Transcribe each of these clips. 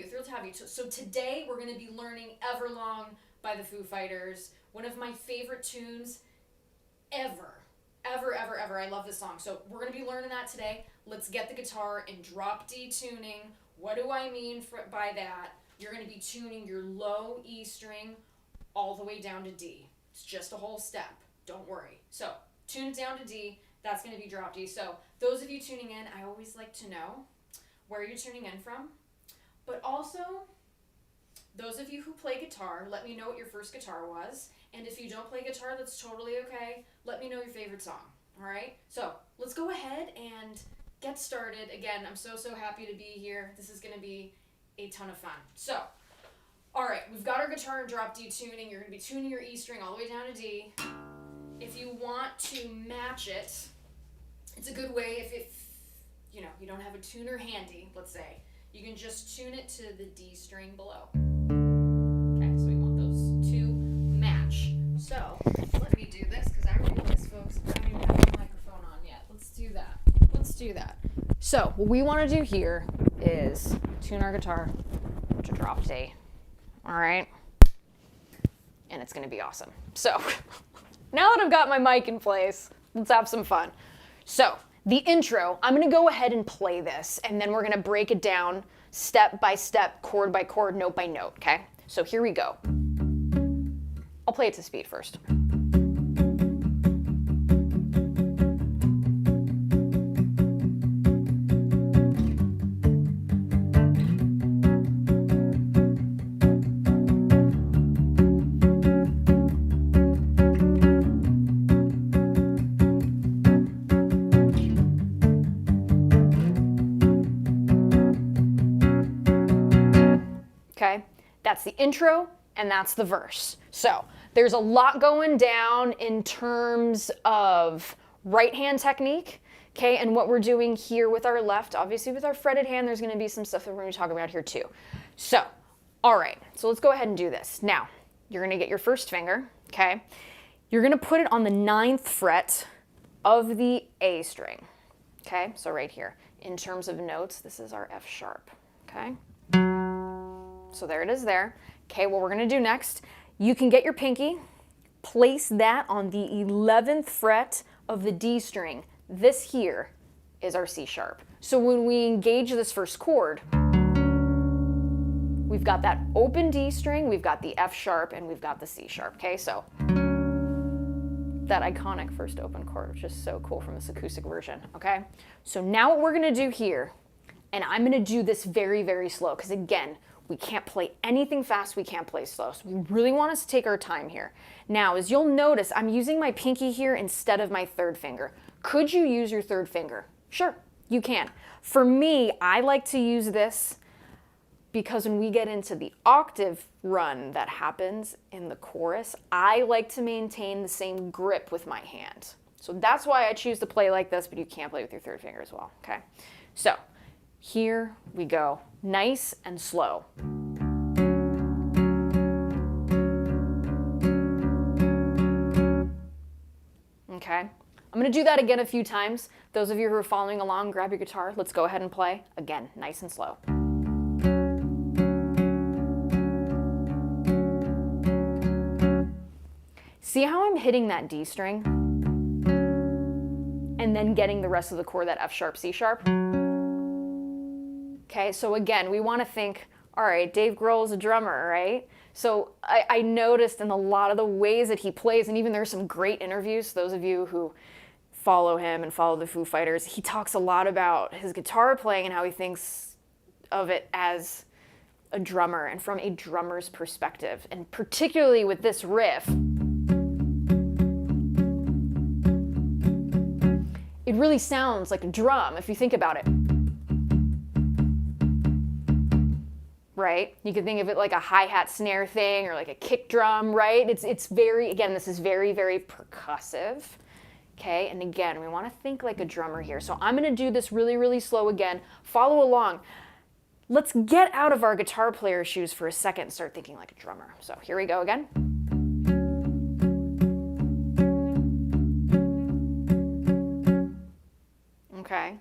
you, thrilled to have you. So today we're going to be learning Everlong by the Foo Fighters, one of my favorite tunes ever. Ever. I love this song. So we're going to be learning that today. Let's get the guitar in drop D tuning. What do I mean by that? You're going to be tuning your low E string all the way down to D. It's just a whole step. Don't worry. So tune it down to D. That's going to be drop D. So those of you tuning in, I always like to know where you're tuning in from. But also, those of you who play guitar, let me know what your first guitar was. And if you don't play guitar, that's totally okay. Let me know your favorite song. All right? So let's go ahead and get started. Again, I'm so happy to be here. This is going to be a ton of fun. So, all right, we've got our guitar in drop D tuning. You're going to be tuning your E string all the way down to D. If you want to match it, it's a good way if you don't have a tuner handy, let's say. You can just tune it to the D string below. Okay, so we want those to match. So let me do this because I realize, folks, I don't even have the microphone on yet. Let's do that. So what we want to do here is tune our guitar to drop D. All right? And it's going to be awesome. So now that I've got my mic in place, let's have some fun. So the intro, I'm going to go ahead and play this, and then we're going to break it down step by step, chord by chord, note by note, okay? So here we go. I'll play it to speed first. Okay, that's the intro and that's the verse. So there's a lot going down in terms of right hand technique, okay, and what we're doing here with our left. Obviously with our fretted hand, there's going to be some stuff that we're going to talk about here too. So, all right, so let's go ahead and do this. Now, you're going to get your first finger, okay? You're going to put it on the 9th fret of the A string, okay? So right here, in terms of notes, this is our F sharp, okay? So there it is there. Okay, what we're going to do next, you can get your pinky, place that on the 11th fret of the D string. This here is our C sharp. So when we engage this first chord, we've got that open D string, we've got the F sharp, and we've got the C sharp. Okay, so that iconic first open chord, which is so cool from this acoustic version. Okay, so now what we're going to do here, and I'm going to do this very slow, because again, we can't play anything fast, we can't play slow. So we really want us to take our time here. Now, as you'll notice, I'm using my pinky here instead of my 3rd finger. Could you use your 3rd finger? Sure, you can. For me, I like to use this because when we get into the octave run that happens in the chorus, I like to maintain the same grip with my hand. So that's why I choose to play like this, but you can play with your 3rd finger as well, okay? So here we go, nice and slow. Okay, I'm going to do that again a few times. Those of you who are following along, grab your guitar. Let's go ahead and play. Again, nice and slow. See how I'm hitting that D string? And then getting the rest of the chord, that F sharp, C sharp. Okay, so again, we want to think, all right, Dave Grohl is a drummer, right? So I noticed in a lot of the ways that he plays, and even there's some great interviews, those of you who follow him and follow the Foo Fighters, he talks a lot about his guitar playing and how he thinks of it as a drummer and from a drummer's perspective. And particularly with this riff, it really sounds like a drum if you think about it. Right? You could think of it like a hi-hat snare thing or like a kick drum, right? It's very, again, this is very percussive. Okay, and again, we want to think like a drummer here. So I'm going to do this really slow again. Follow along. Let's get out of our guitar player shoes for a second and start thinking like a drummer. So here we go again. Okay,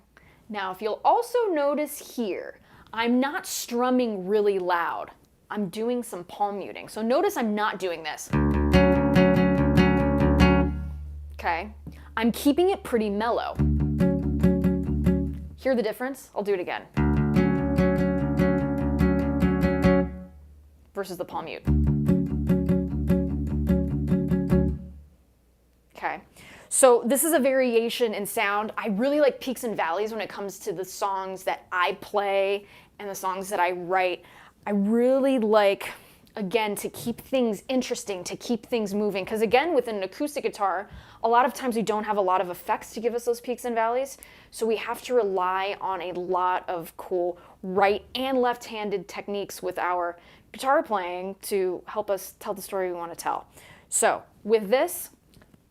now if you'll also notice here, I'm not strumming really loud. I'm doing some palm muting. So notice I'm not doing this. Okay? I'm keeping it pretty mellow. Hear the difference? I'll do it again. Versus the palm mute. Okay. So this is a variation in sound. I really like peaks and valleys when it comes to the songs that I play and the songs that I write. I really like, again, to keep things interesting, to keep things moving. Because again, with an acoustic guitar, a lot of times we don't have a lot of effects to give us those peaks and valleys. So we have to rely on a lot of cool right and left-handed techniques with our guitar playing to help us tell the story we want to tell. So with this,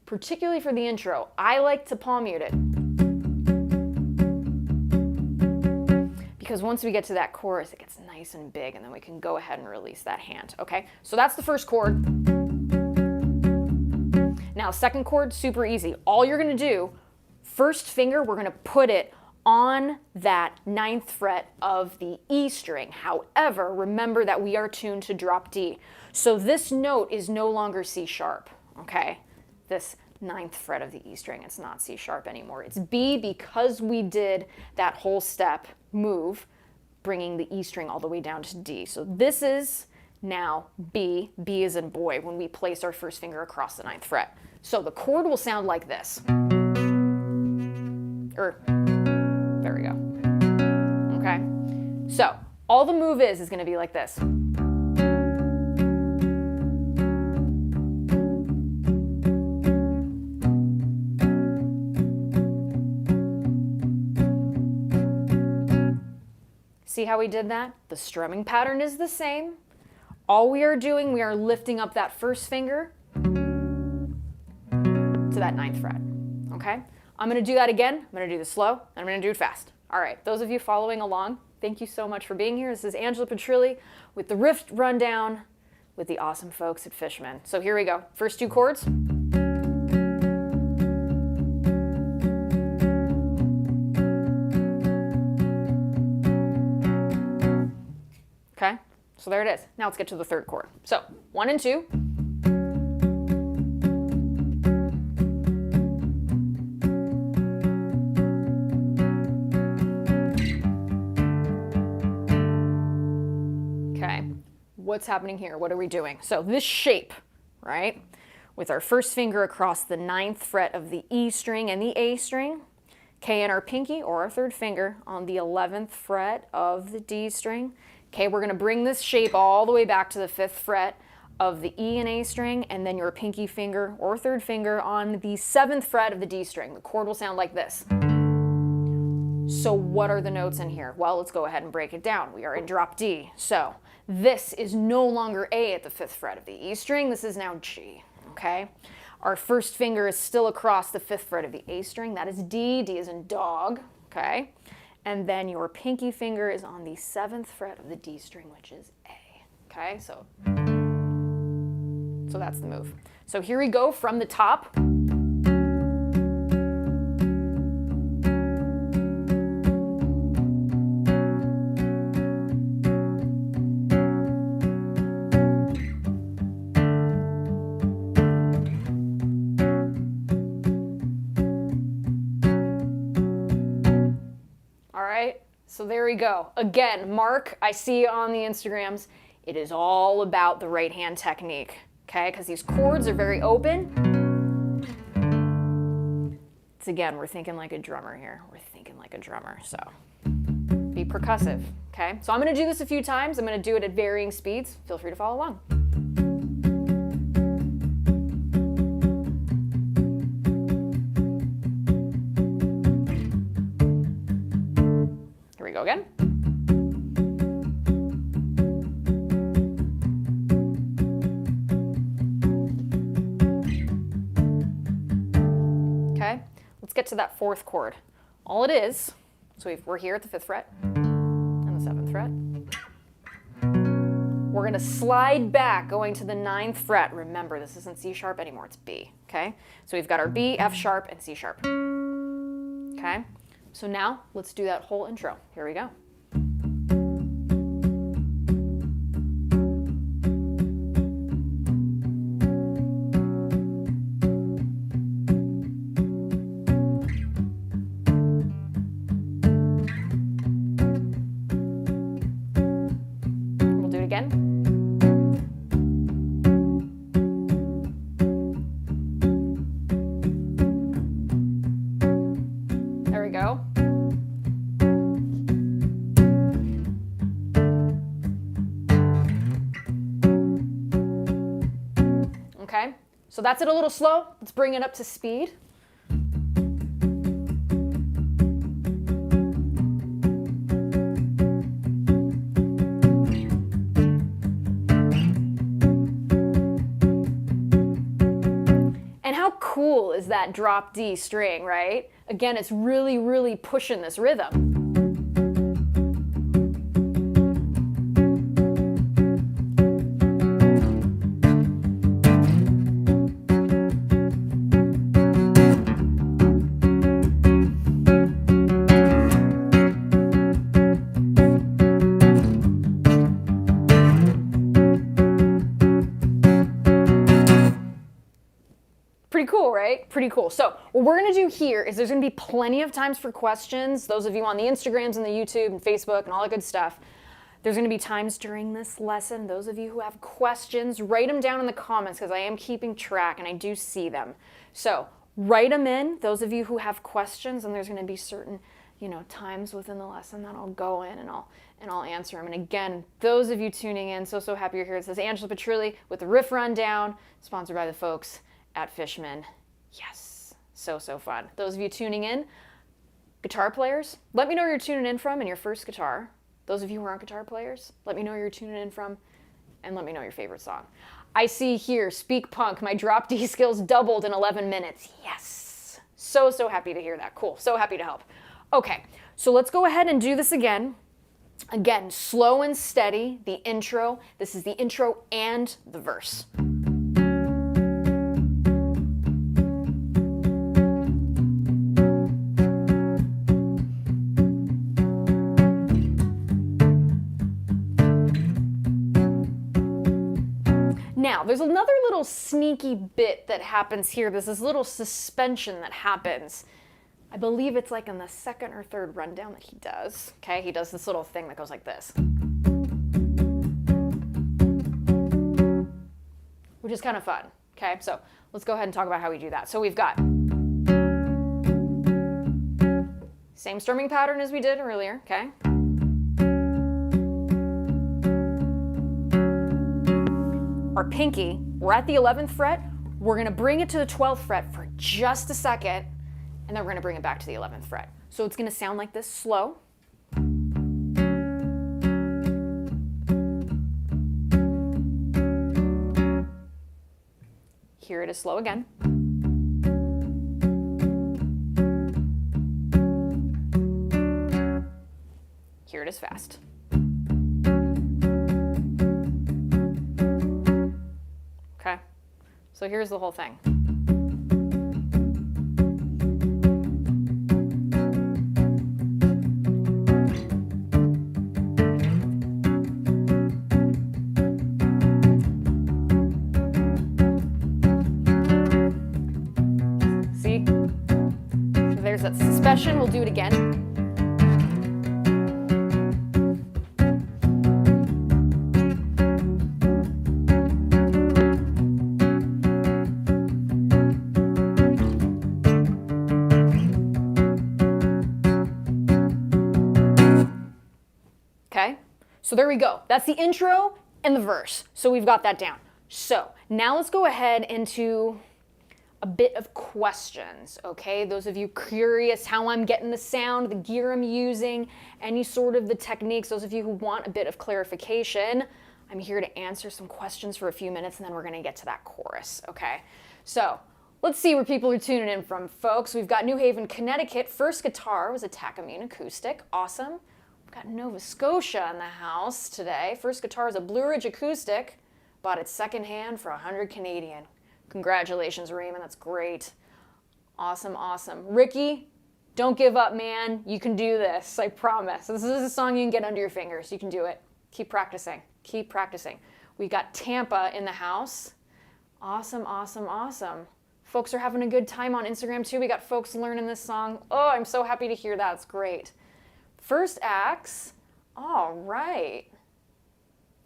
particularly for the intro, I like to palm mute it. Because once we get to that chorus, it gets nice and big, and then we can go ahead and release that hand, okay? So that's the first chord. Now, second chord, super easy. All you're gonna do, first finger, we're gonna put it on that 9th fret of the E string. However, remember that we are tuned to drop D. So this note is no longer C sharp, okay? This 9th fret of the E string, it's not C sharp anymore. It's B because we did that whole step move, bringing the E string all the way down to D. So this is now B, B as in boy, when we place our first finger across the 9th fret. So the chord will sound like this. There we go. Okay? So all the move is gonna be like this. See how we did that? The strumming pattern is the same. All we are doing, we are lifting up that first finger to that 9th fret, okay? I'm gonna do that again. I'm gonna do this slow, and I'm gonna do it fast. All right, those of you following along, thank you so much for being here. This is Angela Petrilli with the riff rundown with the awesome folks at Fishman. So here we go. First two chords. Okay, so there it is. Now let's get to the third chord. So 1 and 2. Okay, what's happening here? What are we doing? So this shape, right? With our first finger across the 9th fret of the E string and the A string, okay, and our pinky or our third finger on the 11th fret of the D string. Okay, we're gonna bring this shape all the way back to the 5th fret of the E and A string, and then your pinky finger or third finger on the 7th fret of the D string. The chord will sound like this. So what are the notes in here? Well, let's go ahead and break it down. We are in drop D. So this is no longer A at the 5th fret of the E string. This is now G, okay? Our first finger is still across the 5th fret of the A string. That is D. D is in dog, okay? And then your pinky finger is on the 7th fret of the D string, which is A, okay? So that's the move. So here we go from the top. So there we go. Again, Mark, I see you on the Instagrams. It is all about the right hand technique, okay? Because these chords are very open. It's again, we're thinking like a drummer here. We're thinking like a drummer, so be percussive, okay? So I'm gonna do this a few times. I'm gonna do it at varying speeds. Feel free to follow along. Here we go again. Okay, let's get to that 4th chord. All it is, so we're here at the 5th fret and the 7th fret. We're gonna slide back going to the 9th fret. Remember, this isn't C sharp anymore, it's B, okay? So we've got our B, F sharp, and C sharp, okay? So now, let's do that whole intro. Here we go. So that's it a little slow. Let's bring it up to speed. And how cool is that drop D string, right? Again, it's really, really pushing this rhythm. Pretty cool, right? Pretty cool. So what we're going to do here is there's going to be plenty of times for questions. Those of you on the Instagrams and the YouTube and Facebook and all that good stuff. There's going to be times during this lesson. Those of you who have questions, write them down in the comments because I am keeping track and I do see them. So write them in, those of you who have questions, and there's going to be certain, times within the lesson that I'll go in and I'll answer them. And again, those of you tuning in, so happy you're here. It says Angela Petrilli with the Riff Rundown, sponsored by the folks at Fishman. Yes, so fun. Those of you tuning in, guitar players, let me know where you're tuning in from in your first guitar. Those of you who aren't guitar players, let me know where you're tuning in from and let me know your favorite song. I see here, Speak Punk, my drop D skills doubled in 11 minutes. Yes, so happy to hear that. Cool, so happy to help. Okay, so let's go ahead and do this again. Again, slow and steady, the intro. This is the intro and the verse. Now, there's another little sneaky bit that happens here. There's this little suspension that happens. I believe it's like in the second or third rundown that he does. Okay, he does this little thing that goes like this, which is kind of fun. Okay, so let's go ahead and talk about how we do that. So we've got same strumming pattern as we did earlier. Okay. Our pinky, we're at the 11th fret, we're going to bring it to the 12th fret for just a second, and then we're going to bring it back to the 11th fret. So it's going to sound like this, slow. Here it is slow again. Here it is fast. Okay, so here's the whole thing. See? So there's that suspension. We'll do it again. Okay, so there we go. That's the intro and the verse. So we've got that down. So now let's go ahead into a bit of questions, okay? Those of you curious how I'm getting the sound, the gear I'm using, any sort of the techniques, those of you who want a bit of clarification, I'm here to answer some questions for a few minutes and then we're gonna get to that chorus, okay? So let's see where people are tuning in from, folks. We've got New Haven, Connecticut. First guitar was a Takeover acoustic, awesome. Got Nova Scotia in the house today. First guitar is a Blue Ridge acoustic. Bought it secondhand for 100 Canadian. Congratulations, Raymond. That's great. Awesome, awesome. Ricky, don't give up, man. You can do this. I promise. This is a song you can get under your fingers. You can do it. Keep practicing. Keep practicing. We got Tampa in the house. Awesome, awesome, awesome. Folks are having a good time on Instagram too. We got folks learning this song. Oh, I'm so happy to hear that. It's great. First axe, all right.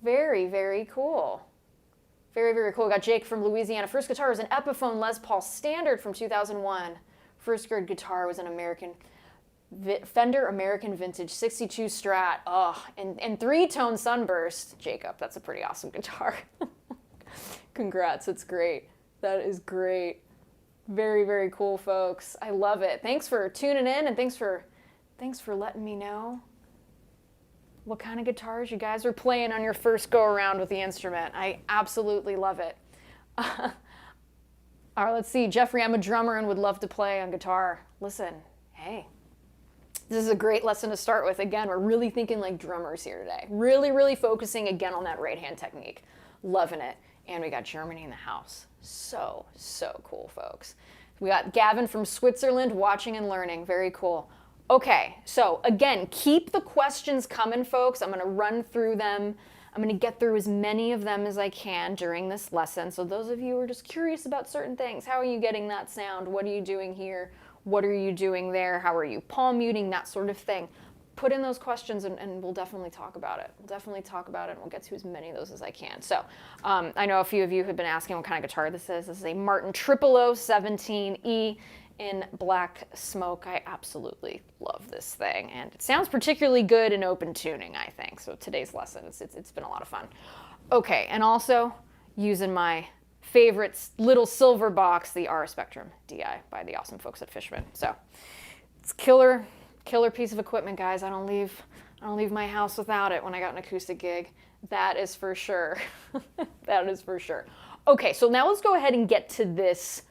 Very, very cool. Very, very cool. We got Jake from Louisiana. First guitar was an Epiphone Les Paul Standard from 2001. First good guitar was an Fender American Vintage 62 Strat. Oh, and three-tone Sunburst. Jacob, that's a pretty awesome guitar. Congrats, that's great. That is great. Very, very cool, folks. I love it. Thanks for tuning in, and thanks for letting me know what kind of guitars you guys are playing on your first go around with the instrument. I absolutely love it. All right, let's see. Jeffrey, I'm a drummer and would love to play on guitar. Listen, hey, this is a great lesson to start with. Again, we're really thinking like drummers here today. Really, really focusing again on that right hand technique. Loving it. And we got Germany in the house. So, so cool, folks. We got Gavin from Switzerland watching and learning. Very cool. Okay, so again, keep the questions coming, folks. I'm going to run through them. I'm going to get through as many of them as I can during this lesson. So those of you who are just curious about certain things, how are you getting that sound? What are you doing here? What are you doing there? How are you palm muting? That sort of thing. Put in those questions and we'll definitely talk about it. We'll definitely talk about it and we'll get to as many of those as I can. So I know a few of you have been asking what kind of guitar this is. This is a Martin 00017E in black smoke. I absolutely love this thing. And it sounds particularly good in open tuning, I think. So today's lesson, it's been a lot of fun. Okay, and also using my favorite little silver box, the R Spectrum DI by the awesome folks at Fishman. So it's killer piece of equipment, guys. I don't leave my house without it when I got an acoustic gig. That is for sure. That is for sure. Okay, so now let's go ahead and get to this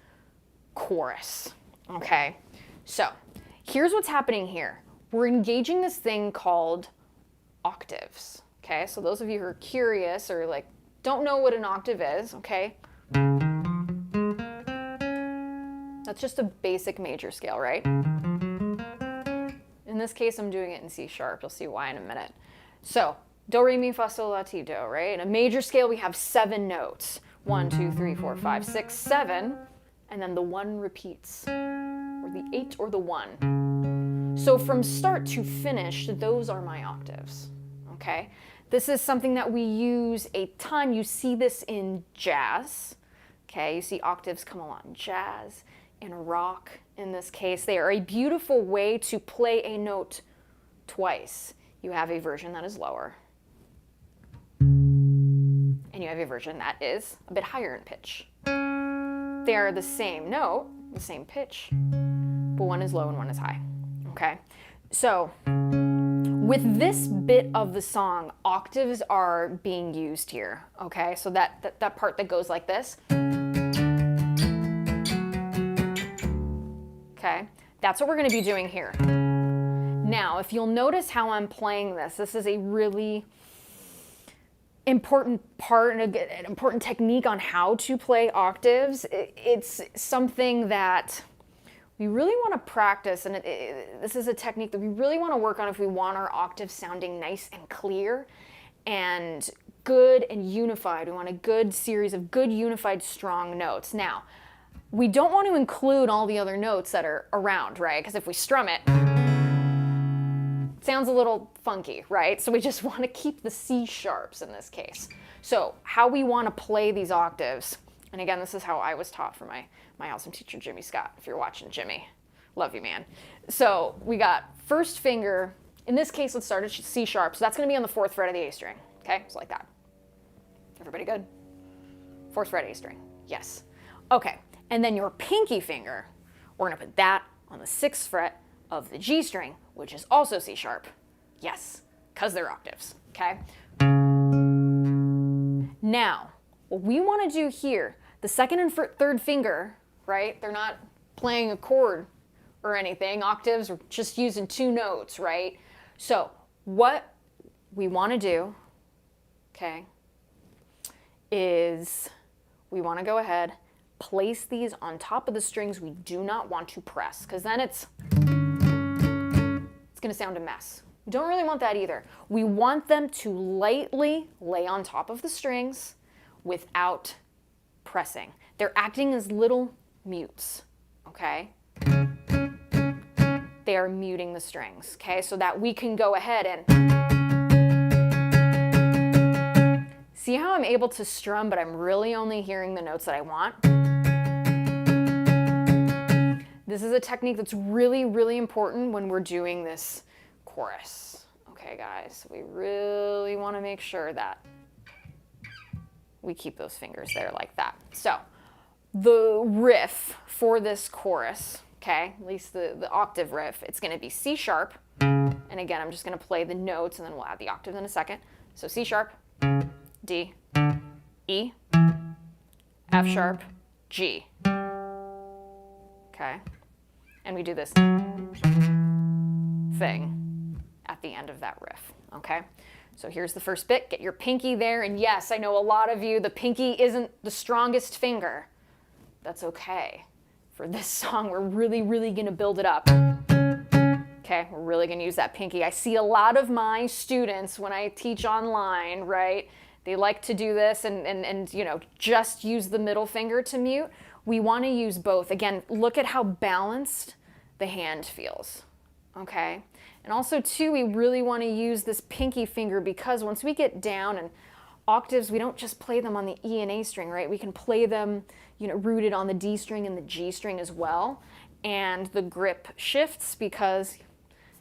chorus. Okay, so here's what's happening here. We're engaging this thing called octaves. Okay, so those of you who are curious or like don't know what an octave is, okay? That's just a basic major scale, right? In this case, I'm doing it in C sharp. You'll see why in a minute. So, do, re, mi, fa, sol, la, ti, do, right? In a major scale, we have 7 notes. 1, 2, 3, 4, 5, 6, 7. And then the 1 repeats. Or the 8 or the 1. So from start to finish, those are my octaves. Okay? This is something that we use a ton. You see this in jazz. Okay? You see octaves come along in jazz, in rock. In this case, they are a beautiful way to play a note twice. You have a version that is lower, and you have a version that is a bit higher in pitch. They are the same note, the same pitch, but one is low and one is high. Okay? So, with this bit of the song, octaves are being used here. Okay? So that part that goes like this. Okay, that's what we're going to be doing here. Now, if you'll notice how I'm playing this, this is a really important part and an important technique on how to play octaves. It's something that we really want to practice, and this is a technique that we really want to work on if we want our octaves sounding nice and clear and good and unified. We want a good series of good, unified, strong notes. Now, we don't want to include all the other notes that are around, right? Because if we strum it, it sounds a little funky, right? So we just want to keep the C sharps in this case. So how we want to play these octaves, and again, this is how I was taught from my awesome teacher, Jimmy Scott. If you're watching, Jimmy, love you, man. So we got first finger. In this case, let's start at C sharp. So that's going to be on the 4th fret of the A string, okay? So like that. Everybody good? 4th fret A string, yes. Okay. And then your pinky finger, we're going to put that on the 6th fret of the G string, which is also C sharp. Yes, because they're octaves, okay? Now, what we want to do here, the 2nd and 3rd finger, right? They're not playing a chord or anything. Octaves are just using 2 notes, right? So what we want to do, okay, is we want to go ahead, place these on top of the strings we do not want to press, because then it's going to sound a mess. We don't really want that either. We want them to lightly lay on top of the strings without pressing. They're acting as little mutes, okay? They are muting the strings, okay? So that we can go ahead and see how I'm able to strum, but I'm really only hearing the notes that I want. This is a technique that's really, really important when we're doing this chorus. Okay, guys, we really want to make sure that we keep those fingers there like that. So, the riff for this chorus, okay, at least the octave riff, it's going to be C sharp. And again, I'm just going to play the notes and then we'll add the octave in a second. So C sharp, D, E, F sharp, G. Okay. And we do this thing at the end of that riff. Okay. So here's the first bit. Get your pinky there. And yes, I know a lot of you, the pinky isn't the strongest finger. That's okay. For this song, we're really, really going to build it up. Okay, we're really going to use that pinky. I see a lot of my students when I teach online, right? They like to do this and you know, just use the middle finger to mute. We want to use both. Again, look at how balanced the hand feels. Okay? And also too, we really want to use this pinky finger because once we get down and octaves, we don't just play them on the E and A string, right? We can play them, you know, rooted on the D string and the G string as well. And the grip shifts because,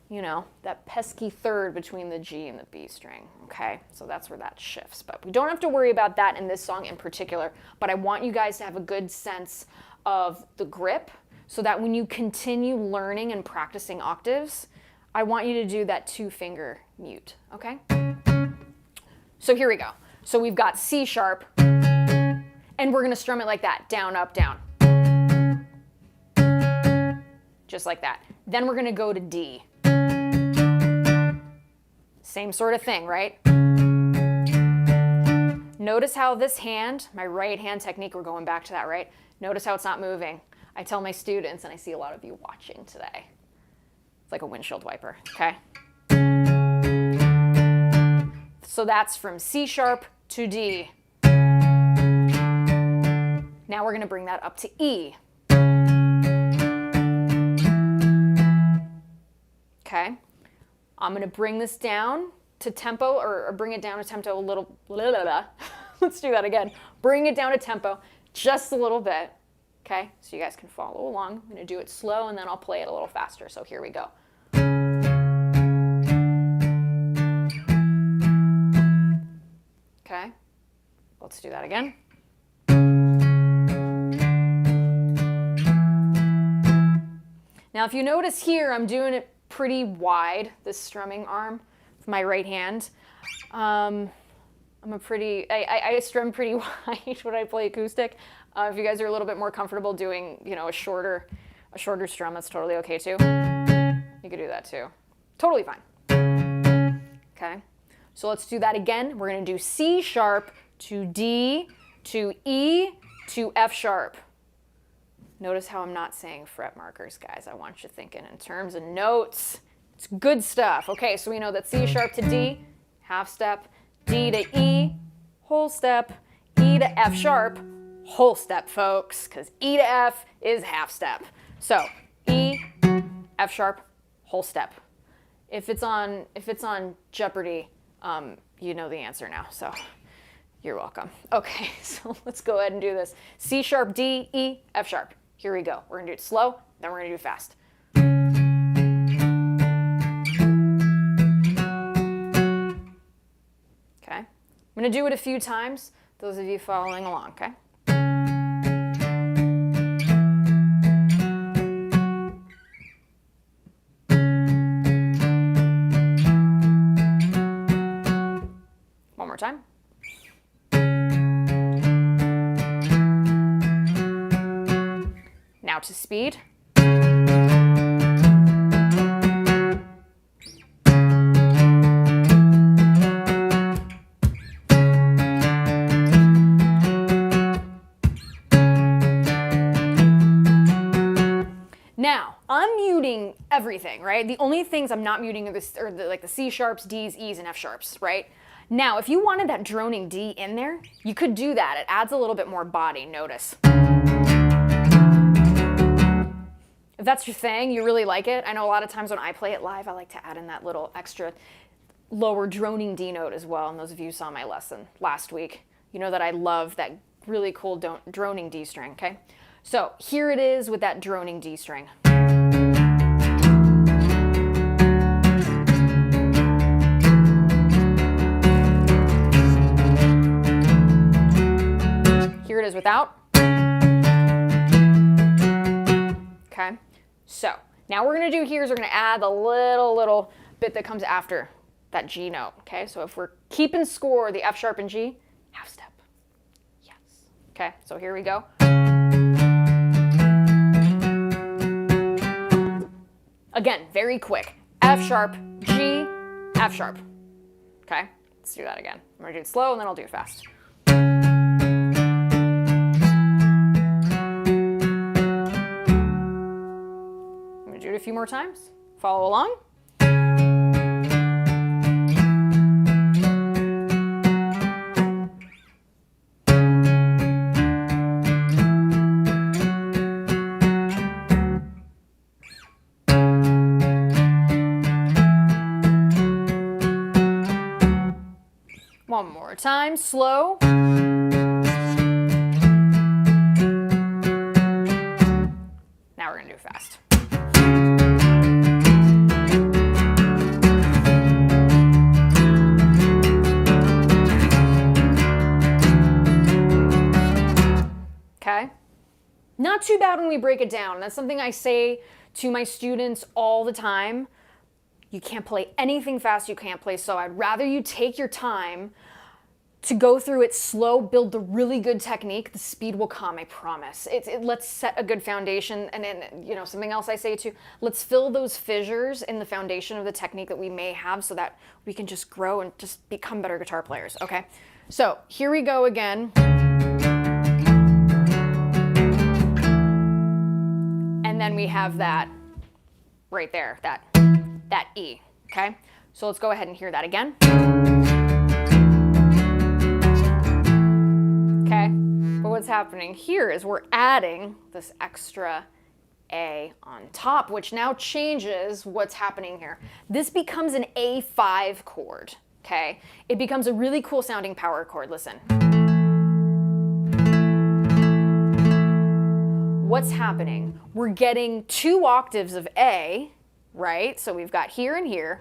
you know, that pesky third between the G and the B string, okay? So that's where that shifts. But we don't have to worry about that in this song in particular, but I want you guys to have a good sense of the grip so that when you continue learning and practicing octaves, I want you to do that 2-finger mute, okay? So here we go. So we've got C sharp, and we're gonna strum it like that, down, up, down. Just like that. Then we're gonna go to D. Same sort of thing, right? Notice how this hand, my right hand technique, we're going back to that, right? Notice how it's not moving. I tell my students, and I see a lot of you watching today, it's like a windshield wiper, okay? So that's from C sharp to D. Now we're gonna bring that up to E. Okay? I'm going to bring this down to tempo, or bring it down to tempo a little, let's do that again. Bring it down to tempo just a little bit, okay? So you guys can follow along. I'm going to do it slow, and then I'll play it a little faster. So here we go. Okay? Let's do that again. Now, if you notice here, I'm doing it pretty wide, this strumming arm with my right hand. I strum pretty wide when I play acoustic. If you guys are a little bit more comfortable doing, you know, a shorter strum, that's totally okay too. You could do that too. Totally fine. Okay, so let's do that again. We're gonna do C sharp to D to E to F sharp. Notice how I'm not saying fret markers, guys. I want you thinking in terms of notes. It's good stuff. Okay, so we know that C sharp to D, half step, D to E, whole step, E to F sharp, whole step, folks, because E to F is half step. So E, F sharp, whole step. If it's on Jeopardy, you know the answer now, so you're welcome. Okay, so let's go ahead and do this. C sharp, D, E, F sharp. Here we go. We're going to do it slow, then we're going to do it fast. Okay. I'm going to do it a few times, those of you following along, okay? One more time. Now to speed. Now, I'm muting everything, right? The only things I'm not muting are the C sharps, Ds, Es, and F sharps, right? Now, if you wanted that droning D in there, you could do that. It adds a little bit more body, notice. If that's your thing, you really like it. I know a lot of times when I play it live, I like to add in that little extra lower droning D note as well. And those of you who saw my lesson last week, you know that I love that really cool droning D string, okay? So here it is with that droning D string. Here it is without. So now what we're gonna do here is we're gonna add the little bit that comes after that G note, okay? So if we're keeping score, the F sharp and G, half step, yes. Okay, so here we go. Again, very quick. F sharp, G, F sharp. Okay, let's do that again. I'm gonna do it slow and then I'll do it fast. I'm gonna do it a few more times. Follow along. One more time, slow. Now we're gonna do it fast. Okay? Not too bad when we break it down. That's something I say to my students all the time. You can't play anything fast, you can't play slow. I'd rather you take your time to go through it slow, build the really good technique. The speed will come, I promise. Let's set a good foundation. And then, you know, something else I say too, let's fill those fissures in the foundation of the technique that we may have so that we can just grow and just become better guitar players, okay? So here we go again. And then we have that right there, that E, okay? So let's go ahead and hear that again. Okay, but what's happening here is we're adding this extra A on top, which now changes what's happening here. This becomes an A5 chord, okay? It becomes a really cool sounding power chord, listen. What's happening? We're getting 2 octaves of A, right? So we've got here and here.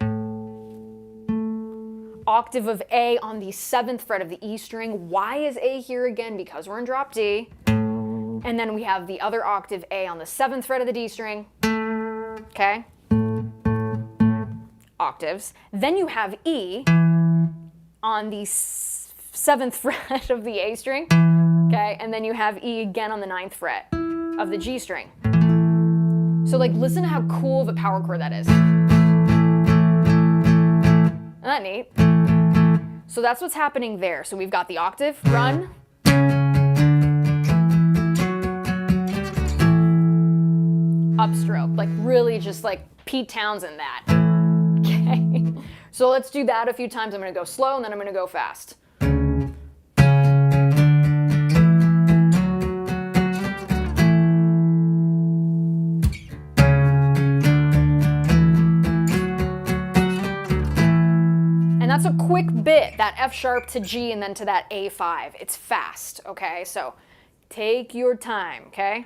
Octave of A on the 7th fret of the E string. Why is A here again? Because we're in drop D. And then we have the other octave A on the 7th fret of the D string. Okay? Octaves. Then you have E on the 7th fret of the A string. Okay? And then you have E again on the 9th fret of the G string. So like, listen to how cool of a power chord that is. Isn't that neat? So that's what's happening there. So we've got the octave, run. Upstroke, like really just like Pete Townsend that. Okay. So let's do that a few times. I'm gonna go slow and then I'm gonna go fast. That's a quick bit, that F sharp to G and then to that A5. It's fast, okay? So take your time, okay?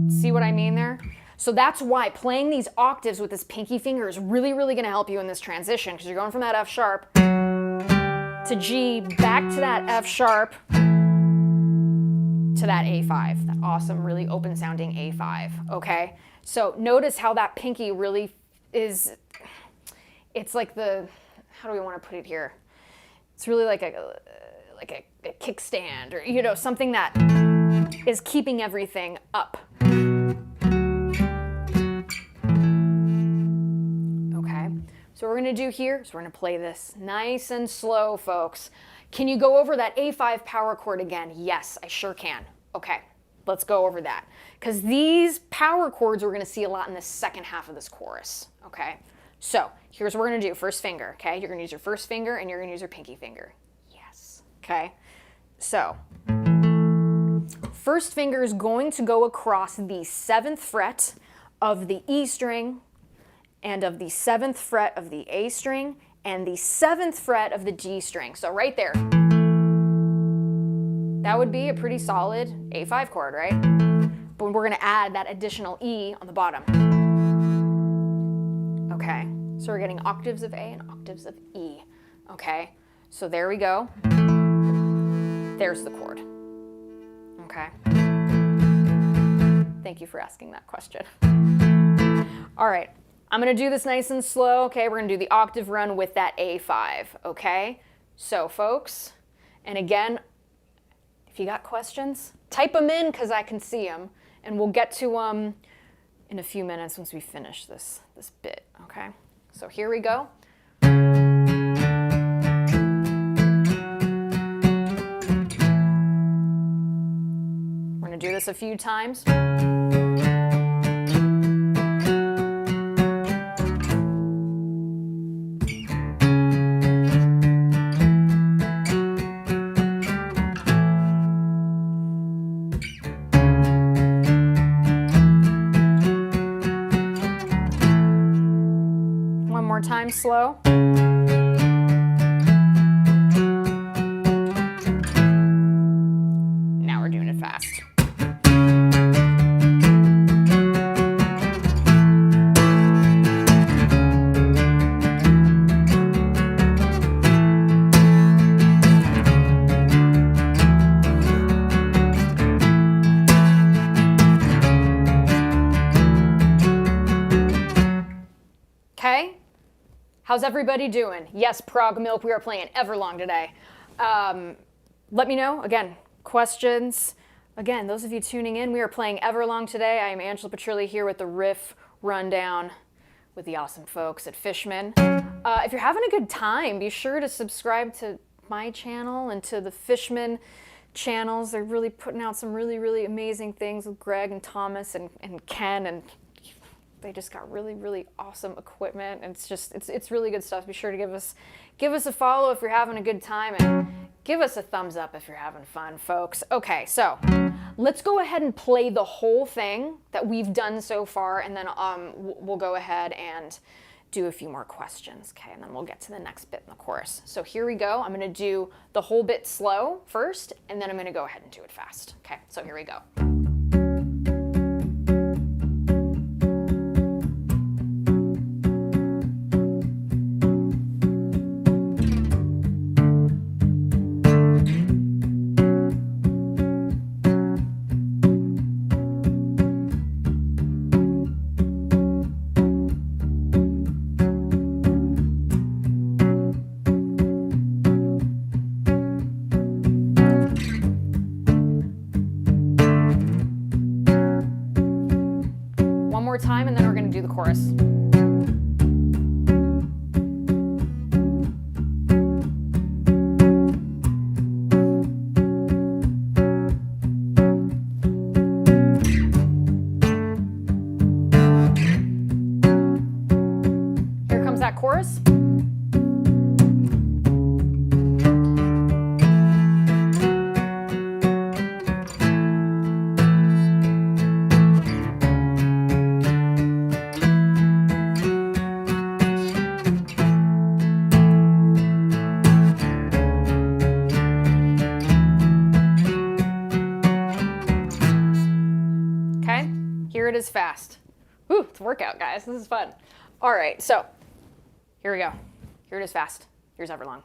See what I mean there? So that's why playing these octaves with this pinky finger is really, really gonna help you in this transition because you're going from that F sharp to G, back to that F sharp, to that A5, that awesome, really open sounding A5, okay? So notice how that pinky really it's like the, how do we want to put it here? It's really like a kickstand, or, you know, something that is keeping everything up. Okay, so what we're gonna do here is we're gonna play this nice and slow, folks. Can you go over that A5 power chord again? Yes, I sure can. Okay, let's go over that. Because these power chords we're gonna see a lot in the second half of this chorus, okay? So here's what we're gonna do, first finger, okay? You're gonna use your first finger and you're gonna use your pinky finger. Yes, okay? So, first finger is going to go across the 7th fret of the E string and of the 7th fret of the A string and the 7th fret of the D string. So right there. That would be a pretty solid A5 chord, right? But we're gonna add that additional E on the bottom. Okay, so we're getting octaves of A and octaves of E. Okay, so there we go. There's the chord. Okay. Thank you for asking that question. All right, I'm gonna do this nice and slow, okay? We're gonna do the octave run with that A5, okay? So folks, and again, if you got questions, type them in because I can see them, and we'll get to them in a few minutes once we finish this bit, okay? So here we go. We're gonna do this a few times. One more time, slow. Now we're doing it fast. Okay, how's everybody doing? Yes, Prague Milk, we are playing Everlong today. Let me know, again, questions. Again, those of you tuning in, we are playing Everlong today. I am Angela Petrilli here with the riff rundown with the awesome folks at Fishman. If you're having a good time, be sure to subscribe to my channel and to the Fishman channels. They're really putting out some really, really amazing things with Greg and Thomas and Ken, and they just got really, really awesome equipment, and it's really good stuff. Be sure to give us a follow if you're having a good time, and give us a thumbs up if you're having fun, folks. Okay, so let's go ahead and play the whole thing that we've done so far, and then we'll go ahead and do a few more questions, okay? And then we'll get to the next bit in the chorus. So here we go. I'm gonna do the whole bit slow first, and then I'm gonna go ahead and do it fast. Okay, so here we go. Time, and then we're going to do the chorus. Here comes that chorus. Here it is fast. Whew, it's a workout, guys. This is fun. All right, so here we go. Here it is fast. Here's Everlong.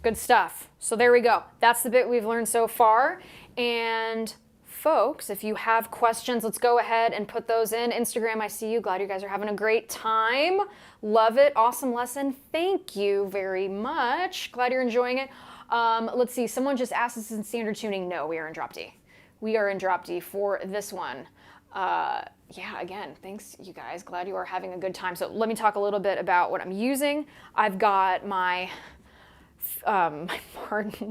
Good stuff. So there we go. That's the bit we've learned so far. And folks, if you have questions, let's go ahead and put those in. Instagram, I see you. Glad you guys are having a great time. Love it. Awesome lesson. Thank you very much. Glad you're enjoying it. Let's see. Someone just asked us in standard tuning. No, we are in drop D. We are in drop D for this one. Yeah, again, thanks you guys. Glad you are having a good time. So let me talk a little bit about what I'm using. I've got my Martin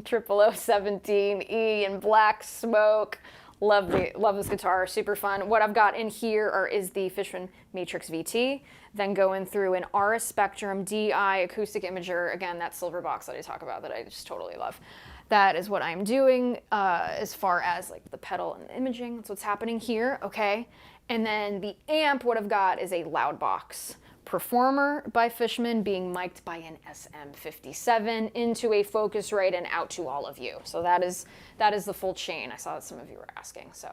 0017E in black smoke. Love this guitar, super fun. What I've got in here is the Fishman Matrix VT, then going through an RS Spectrum DI acoustic imager, again, that silver box that I talk about that I just totally love. That is what I'm doing as far as like the pedal and the imaging. That's what's happening here, okay? And then the amp, what I've got is a loud box Performer by Fishman being mic'd by an SM57 into a Focusrite and out to all of you. So that is the full chain. I saw that some of you were asking, so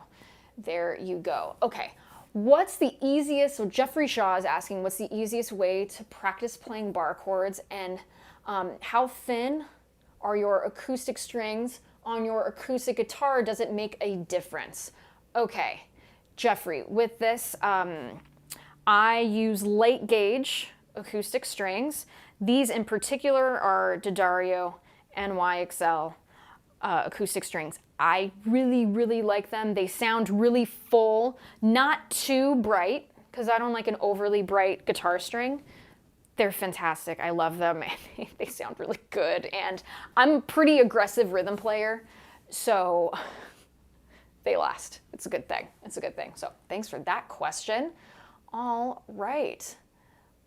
there you go. Okay, what's the easiest, so Jeffrey Shaw is asking, what's the easiest way to practice playing bar chords, and how thin are your acoustic strings on your acoustic guitar? Does it make a difference? Okay, Jeffrey, with this, I use light gauge acoustic strings. These in particular are D'Addario NYXL acoustic strings. I really, really like them. They sound really full, not too bright, because I don't like an overly bright guitar string. They're fantastic. I love them. They sound really good. And I'm a pretty aggressive rhythm player, so they last. It's a good thing. It's a good thing. So thanks for that question. All right,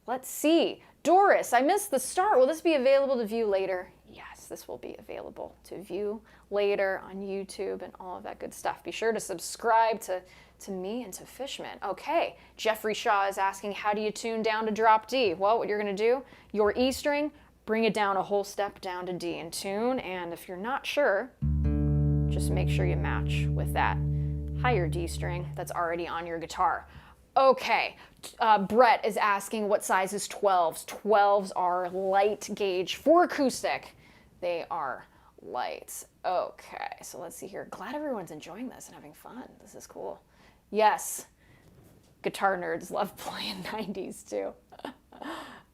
let's see. Doris, I missed the start. Will this be available to view later? Yes, this will be available to view later on YouTube and all of that good stuff. Be sure to subscribe to me and to Fishman. Okay, Jeffrey Shaw is asking, how do you tune down to drop D? Well, what you're gonna do, your E string, bring it down a whole step down to D in tune, and if you're not sure, just make sure you match with that higher D string that's already on your guitar. Okay, Brett is asking what size is 12s. 12s are light gauge for acoustic. They are light. Okay, so let's see here. Glad everyone's enjoying this and having fun. This is cool. Yes, guitar nerds love playing 90s too.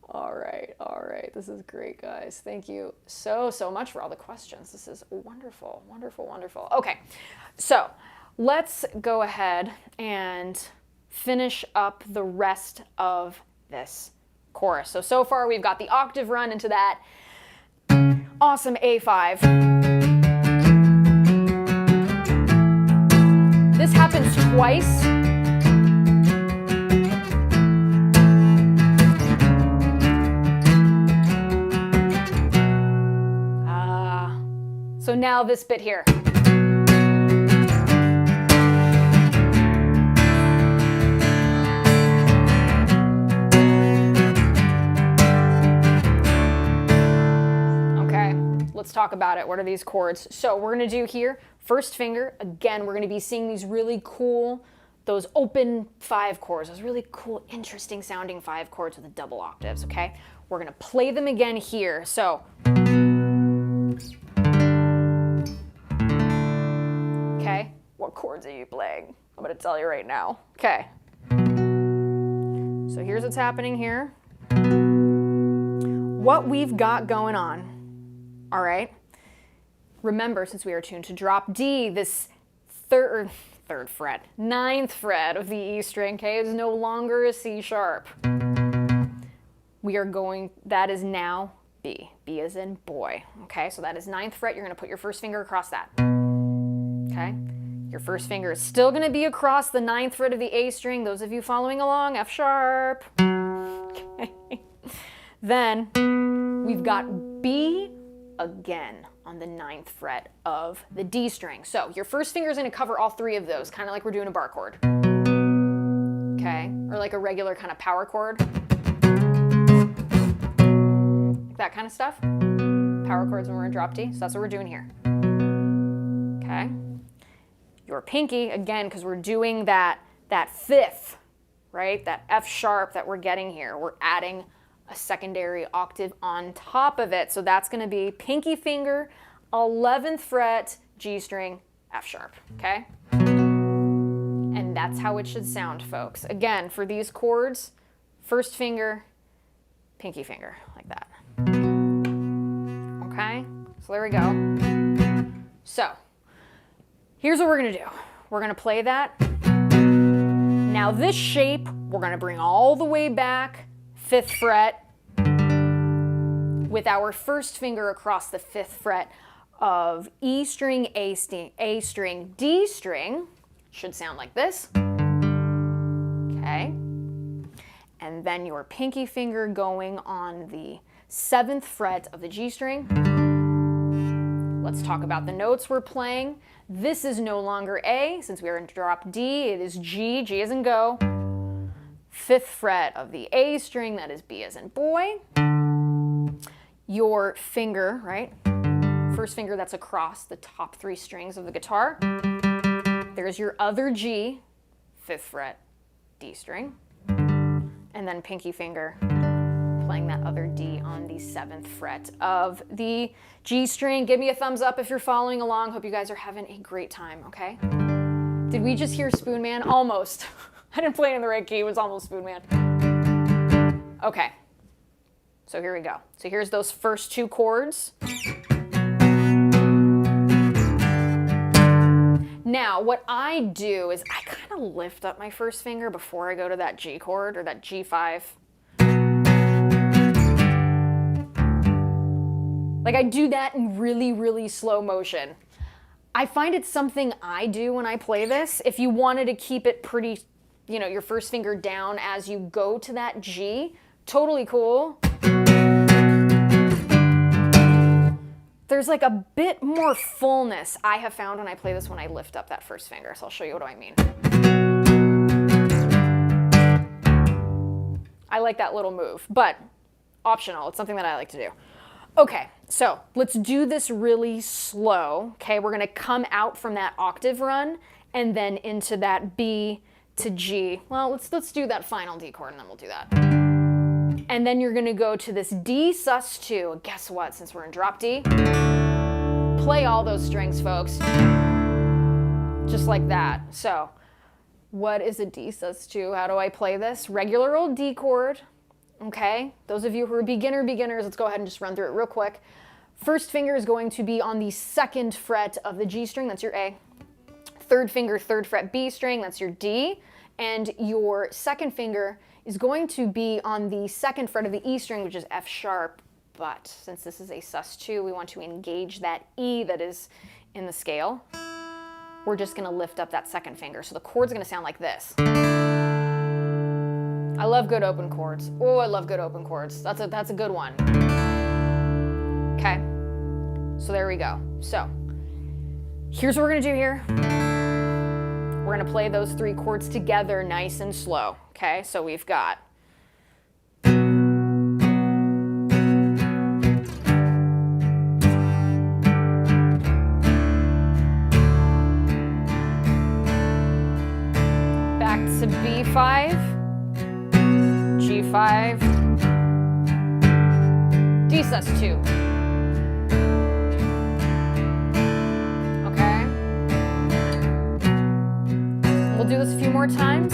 All right. This is great, guys. Thank you so much for all the questions. This is wonderful, wonderful, wonderful. Okay, so let's go ahead and finish up the rest of this chorus. So far we've got the octave run into that awesome A5. This happens twice. So now this bit here. Let's talk about it. What are these chords? So we're gonna do here, first finger, again, we're gonna be seeing these really cool, those open 5 chords, those really cool, interesting sounding 5 chords with the double octaves, okay? We're gonna play them again here. So, okay, what chords are you playing? I'm gonna tell you right now. Okay, so here's what's happening here. What we've got going on. All right, remember, since we are tuned to drop D, this third fret, 9th fret of the E string, okay, is no longer a C sharp. We are going, that is now B. B as in boy, okay? So that is 9th fret, you're gonna put your first finger across that, okay? Your first finger is still gonna be across the 9th fret of the A string. Those of you following along, F sharp, okay? Then we've got B again on the 9th fret of the D string. So your first finger is going to cover all 3 of those, kind of like we're doing a bar chord. Okay? Or like a regular kind of power chord. Like that kind of stuff. Power chords when we're in drop D. So that's what we're doing here. Okay? Your pinky, again, because we're doing that 5th, right? That F sharp that we're getting here. We're adding a secondary octave on top of it. So that's going to be pinky finger, 11th fret, G string, F sharp, okay? And that's how it should sound, folks. Again, for these chords, first finger, pinky finger, like that. Okay? So there we go. So, here's what we're going to do. We're going to play that. Now this shape, we're going to bring all the way back, 5th fret, with our first finger across the 5th fret of E string, A string, D string. Should sound like this. Okay. And then your pinky finger going on the 7th fret of the G string. Let's talk about the notes we're playing. This is no longer A, since we are in drop D, it is G, G as in go. 5th fret of the A string, that is B as in boy. Your finger, right? First finger that's across the top 3 strings of the guitar. There's your other G, 5th fret, D string. And then pinky finger playing that other D on the 7th fret of the G string. Give me a thumbs up if you're following along. Hope you guys are having a great time, okay? Did we just hear Spoon Man? Almost. I didn't play it in the right key. It was almost Spoon Man. Okay. So here we go. So here's those first 2 chords. Now, what I do is I kind of lift up my first finger before I go to that G chord or that G5. Like I do that in really, really slow motion. I find it's something I do when I play this. If you wanted to keep it pretty, you know, your first finger down as you go to that G, totally cool. There's like a bit more fullness I have found when I play this when I lift up that first finger. So I'll show you what I mean. I like that little move, but optional. It's something that I like to do. Okay, so let's do this really slow. Okay, we're gonna come out from that octave run and then into that B to G. Well, let's do that final D chord and then we'll do that. And then you're gonna go to this D sus2. Guess what, since we're in drop D, play all those strings, folks. Just like that. So, what is a D sus2? How do I play this? Regular old D chord. Okay, those of you who are beginners, let's go ahead and just run through it real quick. First finger is going to be on the 2nd fret of the G string, that's your A. Third finger, 3rd fret B string, that's your D. And your second finger is going to be on the 2nd fret of the E string, which is F sharp. But since this is a sus2, we want to engage that E that is in the scale. We're just gonna lift up that 2nd finger. So the chord's gonna sound like this. I love good open chords. Oh, I love good open chords. That's a good one. Okay, so there we go. So here's what we're gonna do here. We're gonna play those 3 chords together nice and slow. Okay, so we've got back to B5, G5, D sus2. Okay? We'll do this a few more times.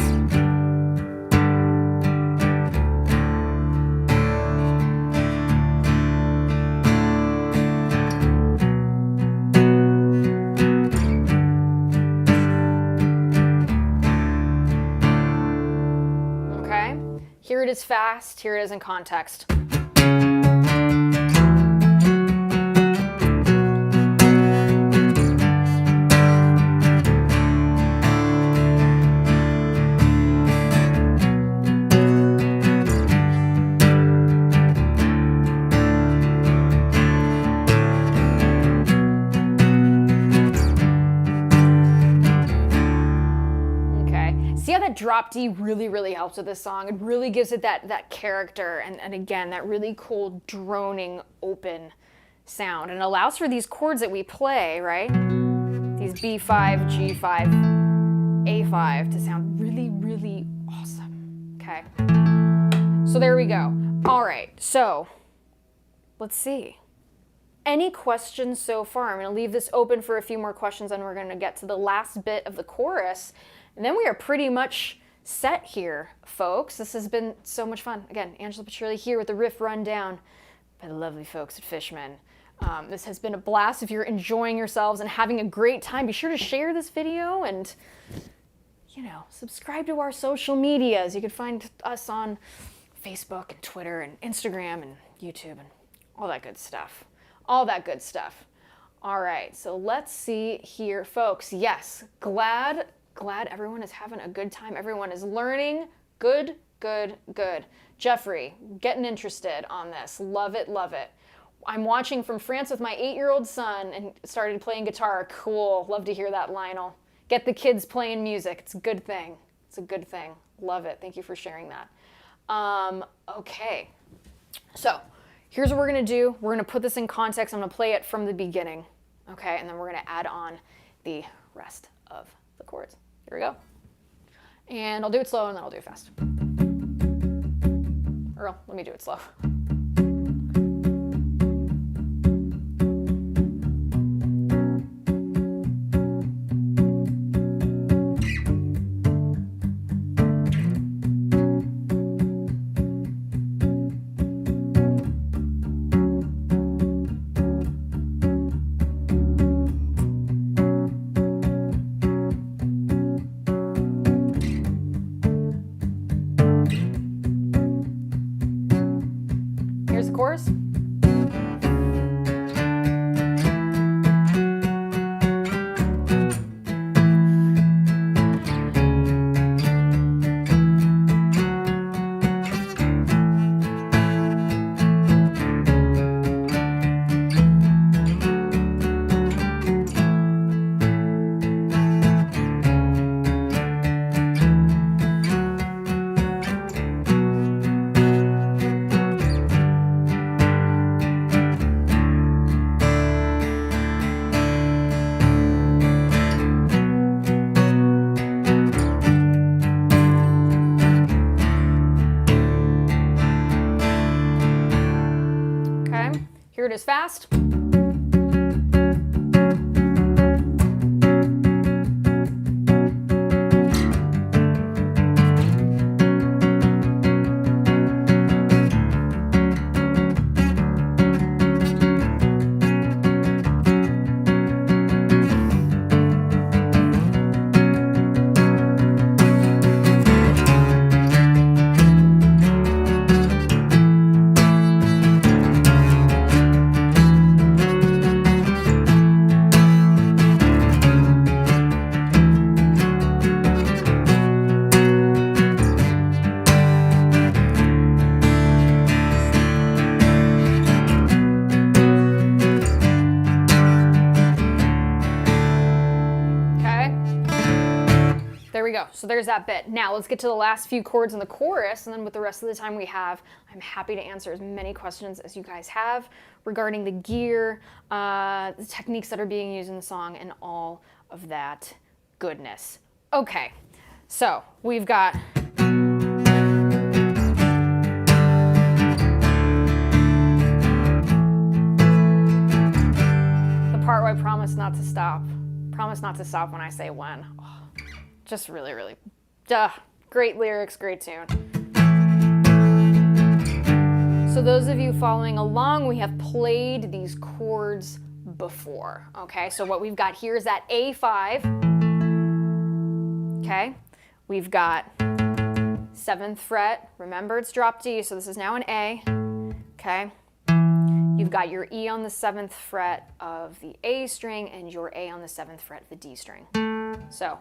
Here it is fast, here it is in context. Drop D really helps with this song. It really gives it that character and again, that really cool droning open sound. And it allows for these chords that we play, right? These B5, G5, A5 to sound really awesome, okay? So there we go. All right, so let's see. Any questions so far? I'm gonna leave this open for a few more questions and we're gonna get to the last bit of the chorus. And then we are pretty much set here, folks. This has been so much fun. Again, Angela Petrilli here with the riff rundown by the lovely folks at Fishman. This has been a blast. If you're enjoying yourselves and having a great time, be sure to share this video and, you know, subscribe to our social medias. You can find us on Facebook and Twitter and Instagram and YouTube and all that good stuff. All that good stuff. All right, so let's see here, folks. Yes, glad everyone is having a good time. Everyone is learning. Good, good, good. Jeffrey, getting interested on this. Love it, love it. I'm watching from France with my 8-year-old son and started playing guitar. Cool. Love to hear that, Lionel. Get the kids playing music. It's a good thing. It's a good thing. Love it. Thank you for sharing that. Okay. So here's what we're going to do. We're going to put this in context. I'm going to play it from the beginning. Okay. And then we're going to add on the rest of the chords. Here we go. And I'll do it slow and then I'll do it fast. Or let me do it slow. Here's the chorus. Here it is fast. There we go. So there's that bit. Now let's get to the last few chords in the chorus, and then with the rest of the time we have, I'm happy to answer as many questions as you guys have regarding the gear, the techniques that are being used in the song, and all of that goodness. Okay, so we've got the part where I promise not to stop. Promise not to stop when I say when. Oh. Just really, really, great lyrics, great tune. So those of you following along, we have played these chords before, okay? So what we've got here is that A5, okay? We've got 7th fret, remember it's drop D, so this is now an A, okay? You've got your E on the 7th fret of the A string and your A on the 7th fret of the D string. So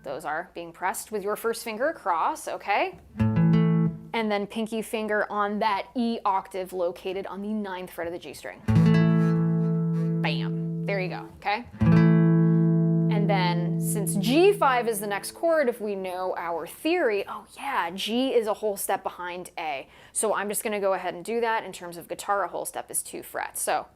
those are being pressed with your first finger across, okay? And then pinky finger on that E octave located on the 9th fret of the G string. Bam, there you go, okay? And then since G5 is the next chord, if we know our theory, oh yeah, G is a whole step behind A. So I'm just gonna go ahead and do that. In terms of guitar, a whole step is 2 frets. So,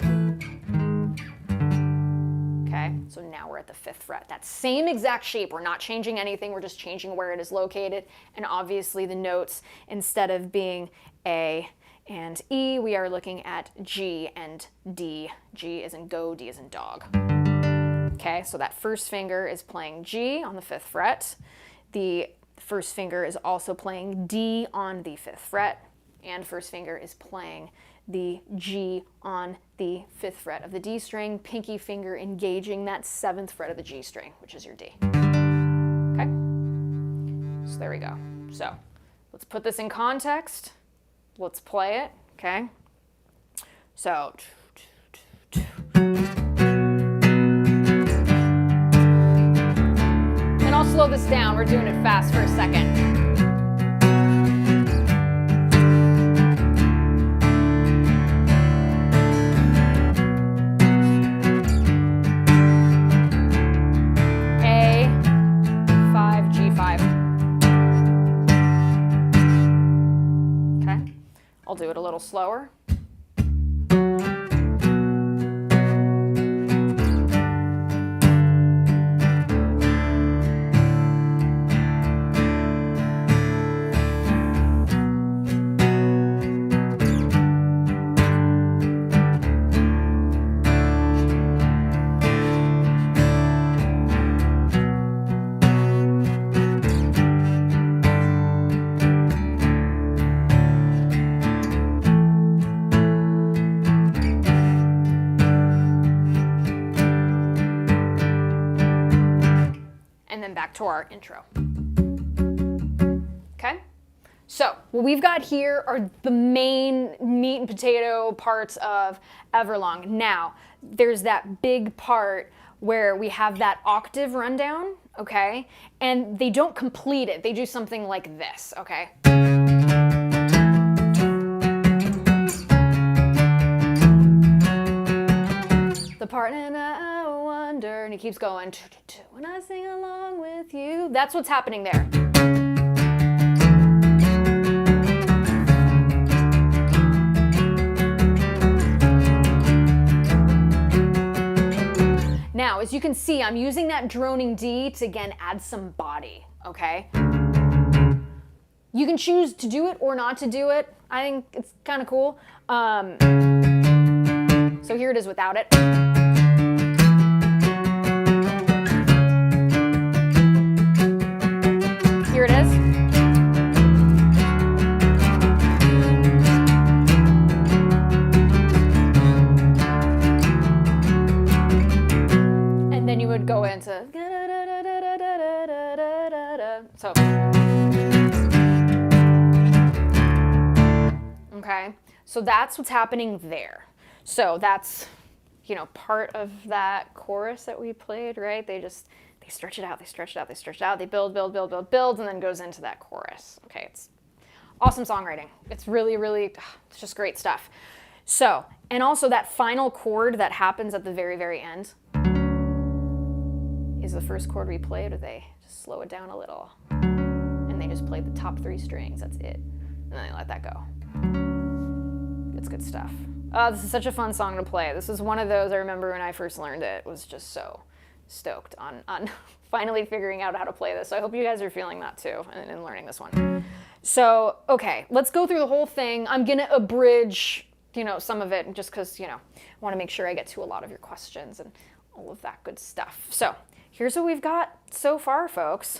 okay, so now we're at the 5th fret. That same exact shape, we're not changing anything, we're just changing where it is located. And obviously the notes, instead of being A and E, we are looking at G and D. G as in go, D as in dog. Okay, so that first finger is playing G on the 5th fret. The first finger is also playing D on the 5th fret. And first finger is playing the G on the 5th fret of the D string, pinky finger engaging that 7th fret of the G string, which is your D. Okay? So there we go. So let's put this in context. Let's play it, okay? So this down. We're doing it fast for a second. I'll do it a little slower. Back to our intro. Okay? So, what we've got here are the main meat and potato parts of Everlong. Now, there's that big part where we have that octave rundown, okay? And they don't complete it. They do something like this, okay? The part and I wonder, and he keeps going, when I sing along with you. That's what's happening there. Now, as you can see, I'm using that droning D to, again, add some body, okay? You can choose to do it or not to do it. I think it's kind of cool. So here it is without it. Here it is. And then you would go into so. Okay, so that's what's happening there. So that's, you know, part of that chorus that we played, right? They stretch it out, they stretch it out, they stretch it out, they build, and then goes into that chorus. Okay, it's awesome songwriting. It's really, it's just great stuff. So, and also that final chord that happens at the very, very end is the first chord we played, or they just slow it down a little. And they just played the top 3 strings, that's it. And then they let that go. It's good stuff. This is such a fun song to play. This is one of those I remember when I first learned it, was just so stoked on finally figuring out how to play this. So I hope you guys are feeling that too and learning this one. So, okay, let's go through the whole thing. I'm gonna abridge, you know, some of it just because, you know, I want to make sure I get to a lot of your questions and all of that good stuff. So here's what we've got so far, folks.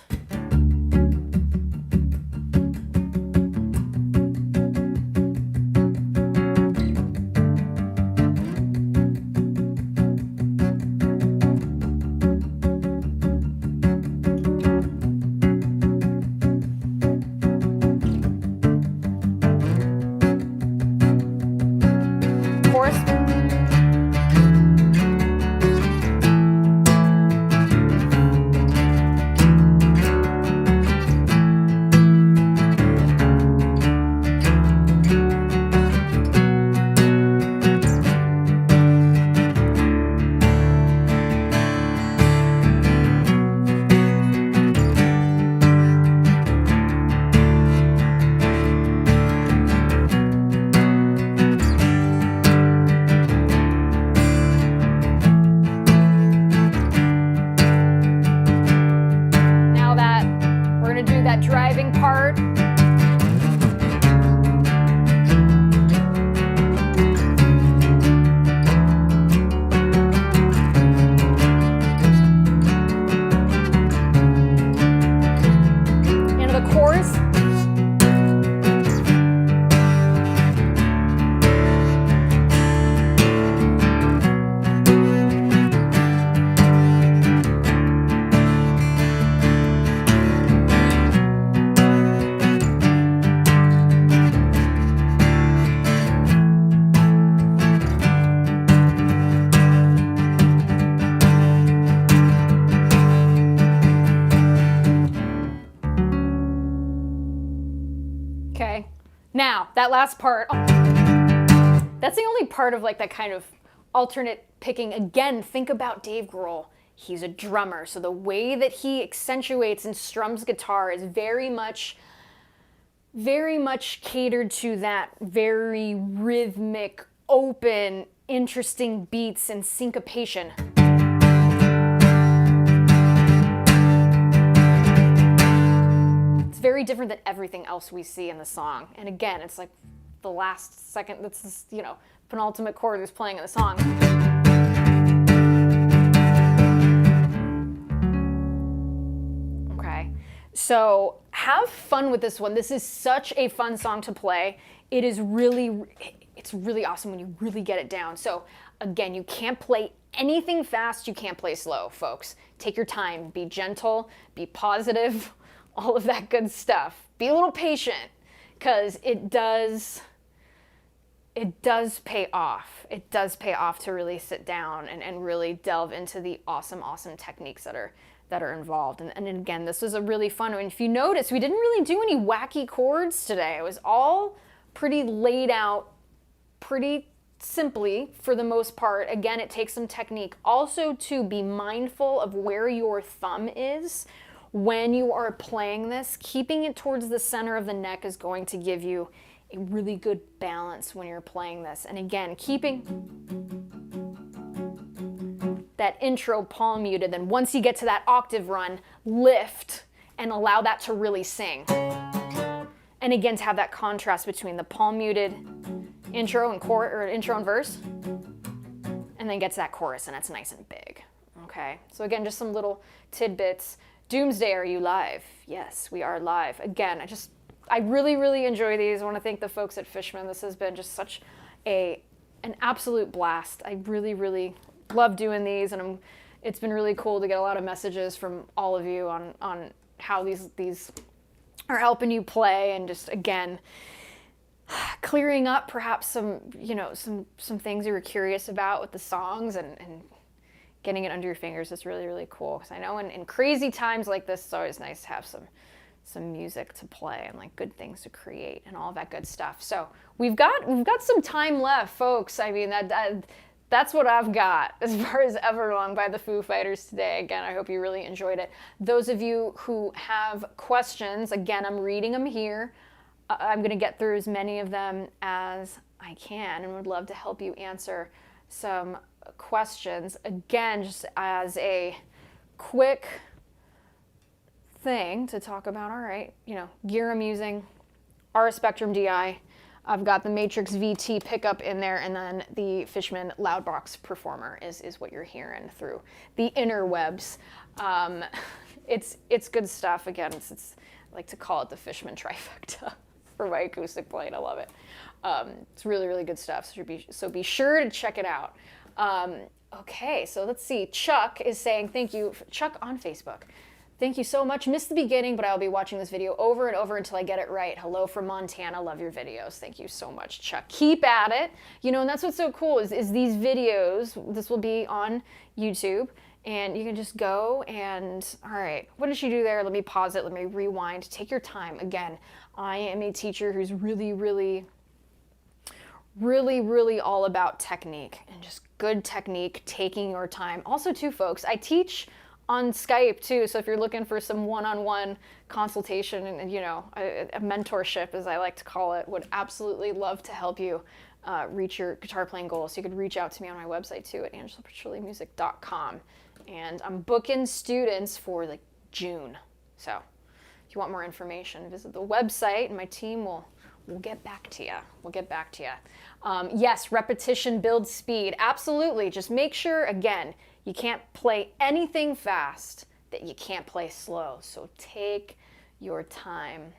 that last part, that's the only part of like that kind of alternate picking. Again, think about Dave Grohl. He's a drummer, so the way that he accentuates and strums guitar is very much catered to that very rhythmic, open, interesting beats and syncopation. It's very different than everything else we see in the song. And again, it's like the last second, that's this, penultimate chord is playing in the song. So have fun with this one. This is such a fun song to play. It's really awesome when you really get it down. So again, you can't play anything fast, you can't play slow, folks. Take your time, be gentle, be positive, all of that good stuff. Be a little patient, because it does pay off. It does pay off to really sit down and really delve into the awesome techniques that are involved. And again, this was a really fun one. If you notice, we didn't really do any wacky chords today. It was all pretty laid out, pretty simply for the most part. Again, it takes some technique. Also, to be mindful of where your thumb is when you are playing this. Keeping it towards the center of the neck is going to give you a really good balance when you're playing this. And again, keeping that intro palm muted, then once you get to that octave run, lift and allow that to really sing. And again, to have that contrast between the palm muted intro and chorus, or intro and verse, and then get to that chorus, and that's nice and big. Okay, so again, just some little tidbits. Doomsday, are you live? Yes, we are live. Again, I really enjoy these. I want to thank the folks at Fishman. This has been just such an absolute blast. I really love doing these, and it's been really cool to get a lot of messages from all of you on how these are helping you play, and just again clearing up perhaps some things you were curious about with the songs, and getting it under your fingers is really cool. Because I know in crazy times like this, it's always nice to have some music to play and like good things to create and all that good stuff. So we've got some time left, folks. I mean, that's what I've got as far as Everlong by the Foo Fighters today. Again, I hope you really enjoyed it. Those of you who have questions, again, I'm reading them here. I'm going to get through as many of them as I can, and would love to help you answer some questions. Again, just as a quick thing to talk about, all right, gear I'm using, RS Spectrum DI. I've got the Matrix VT pickup in there, and then the Fishman Loudbox Performer is what you're hearing through the interwebs. It's good stuff. Again, it's I like to call it the Fishman trifecta for my acoustic playing. I love it. It's really good stuff. So be sure to check it out. Okay, so let's see. Chuck is saying thank you. Chuck on Facebook. Thank you so much. Missed the beginning, but I'll be watching this video over and over until I get it right. Hello from Montana. Love your videos. Thank you so much, Chuck. Keep at it. And that's what's so cool is these videos, this will be on YouTube, and you can just go and, all right, what did she do there? Let me pause it. Let me rewind. Take your time. Again, I am a teacher who's really all about technique, and just good technique, taking your time. Also, too, folks, I teach on Skype too, so if you're looking for some one-on-one consultation and a mentorship, as I like to call it, would absolutely love to help you reach your guitar playing goals. So you could reach out to me on my website too at angelapetrillimusic.com, and I'm booking students for like June. So if you want more information, visit the website, and my team will get back to you. We'll get back to you. Yes, repetition builds speed. Absolutely. Just make sure, again, you can't play anything fast that you can't play slow. So take your time,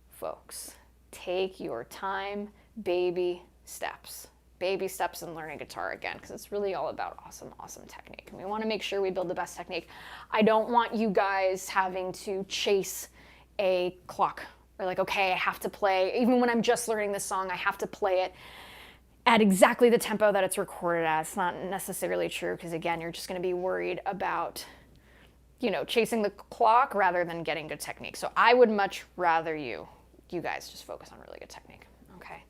folks. Take your time. Baby steps. Baby steps in learning guitar again, because it's really all about awesome technique. And we want to make sure we build the best technique. I don't want you guys having to chase a clock, or like, okay, I have to play, even when I'm just learning this song, I have to play it at exactly the tempo that it's recorded at. It's not necessarily true, because again, you're just going to be worried about, chasing the clock rather than getting good technique. So I would much rather you guys just focus on really good technique. Okay.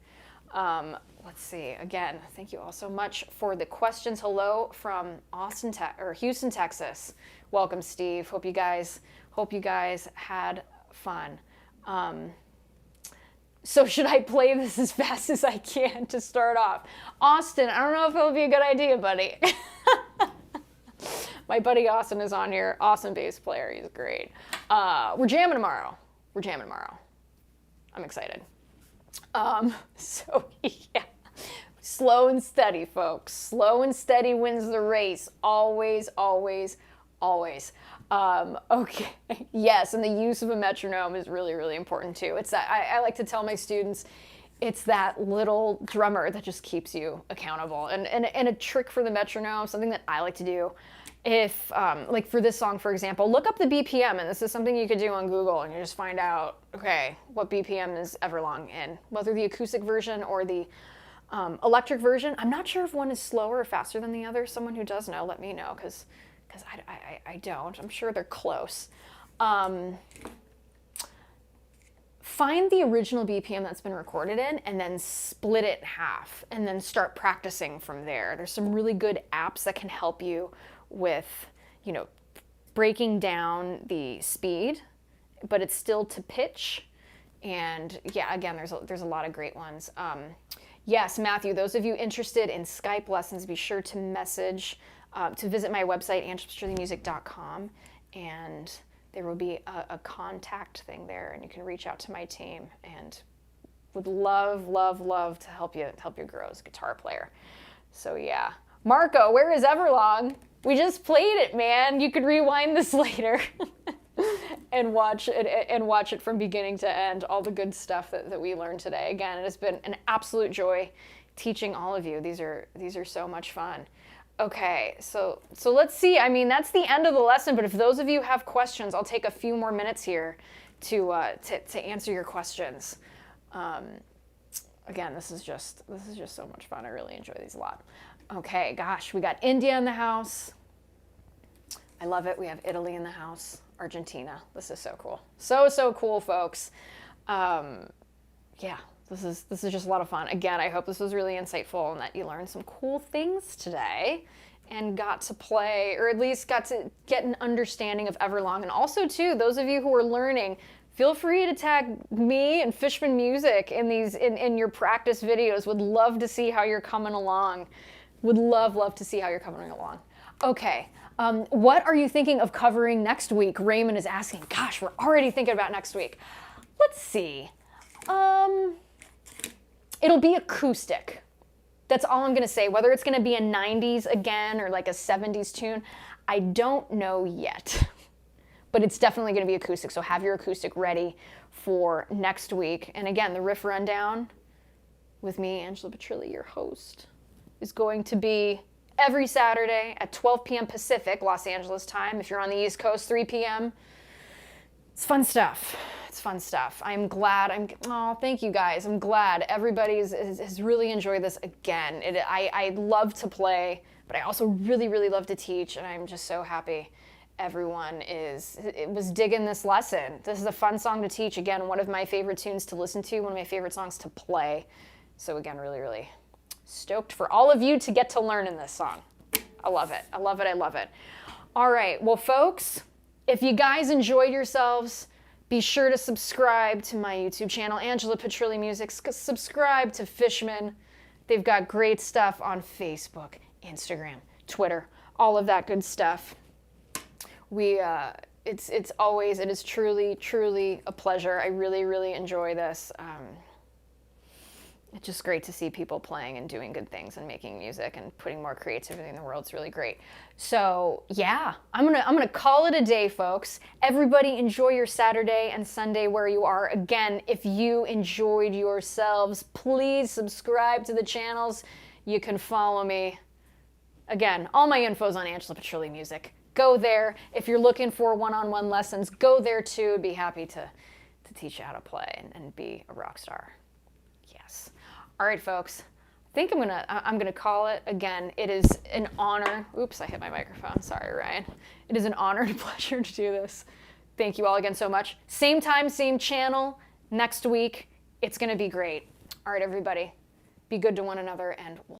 Let's see. Again, thank you all so much for the questions. Hello from Houston, Texas. Welcome, Steve. Hope you guys had fun. So should I play this as fast as I can to start off? Austin, I don't know if it'll be a good idea, buddy. My buddy Austin is on here. Awesome bass player. He's great. We're jamming tomorrow. I'm excited. So yeah, slow and steady, folks. Slow and steady wins the race. Always, always, always. Okay, yes, and the use of a metronome is really, really important too. It's that, I like to tell my students, it's that little drummer that just keeps you accountable. And a trick for the metronome, something that I like to do, if, like for this song, for example, look up the BPM, and this is something you could do on Google, and you just find out, okay, what BPM is Everlong in, whether the acoustic version or the electric version. I'm not sure if one is slower or faster than the other. Someone who does know, let me know, because I don't. I'm sure they're close. Find the original BPM that's been recorded in and then split it in half and then start practicing from there. There's some really good apps that can help you with, breaking down the speed, but it's still to pitch. And yeah, again, there's a lot of great ones. Yes, Matthew, those of you interested in Skype lessons, be sure to message to visit my website, angelapetrilimusic.com, and there will be a contact thing there, and you can reach out to my team, and would love, love, love to help you grow as a guitar player. So yeah. Marco, where is Everlong? We just played it, man. You could rewind this later and watch it from beginning to end, all the good stuff that we learned today. Again, it has been an absolute joy teaching all of you. These are so much fun. Okay, so let's see. I mean, that's the end of the lesson, but if those of you have questions, I'll take a few more minutes here to answer your questions. Again, this is just so much fun. I really enjoy these a lot. Okay, gosh, we got India in the house. I love it. We have Italy in the house, Argentina. This is so cool. So cool, folks. Yeah. This is just a lot of fun. Again, I hope this was really insightful and that you learned some cool things today and got to play, or at least got to get an understanding of Everlong. And also, too, those of you who are learning, feel free to tag me and Fishman Music in your practice videos. Would love to see how you're coming along. Would love to see how you're coming along. Okay, what are you thinking of covering next week? Raymond is asking. Gosh, we're already thinking about next week. Let's see. It'll be acoustic. That's all I'm gonna say. Whether it's gonna be a 90s again or like a 70s tune, I don't know yet. But it's definitely gonna be acoustic, so have your acoustic ready for next week. And again, the riff rundown with me, Angela Petrilli, your host, is going to be every Saturday at 12 p.m. Pacific, Los Angeles time. If you're on the East Coast, 3 p.m. It's fun stuff. It's fun stuff. I'm glad. Thank you guys. I'm glad everybody has really enjoyed this again. I love to play, but I also really, really love to teach, and I'm just so happy everyone was digging this lesson. This is a fun song to teach. Again, one of my favorite tunes to listen to, one of my favorite songs to play. So again, really, really stoked for all of you to get to learn in this song. I love it. I love it. I love it. All right. Well, folks, if you guys enjoyed yourselves, be sure to subscribe to my YouTube channel, Angela Petrilli Music. Subscribe to Fishman. They've got great stuff on Facebook, Instagram, Twitter, all of that good stuff. It is truly a pleasure. I really, really enjoy this. It's just great to see people playing and doing good things and making music and putting more creativity in the world. It's really great. So yeah, I'm gonna call it a day, folks. Everybody enjoy your Saturday and Sunday where you are. Again, if you enjoyed yourselves, please subscribe to the channels. You can follow me. Again, all my info's on Angela Petrilli Music. Go there. If you're looking for one-on-one lessons, go there too. I'd be happy to teach you how to play and be a rock star. Yes. All right, folks. I think I'm gonna call it. Again, it is an honor. Oops, I hit my microphone. Sorry, Ryan. It is an honor and a pleasure to do this. Thank you all again so much. Same time, same channel next week. It's gonna be great. All right, everybody. Be good to one another, and we'll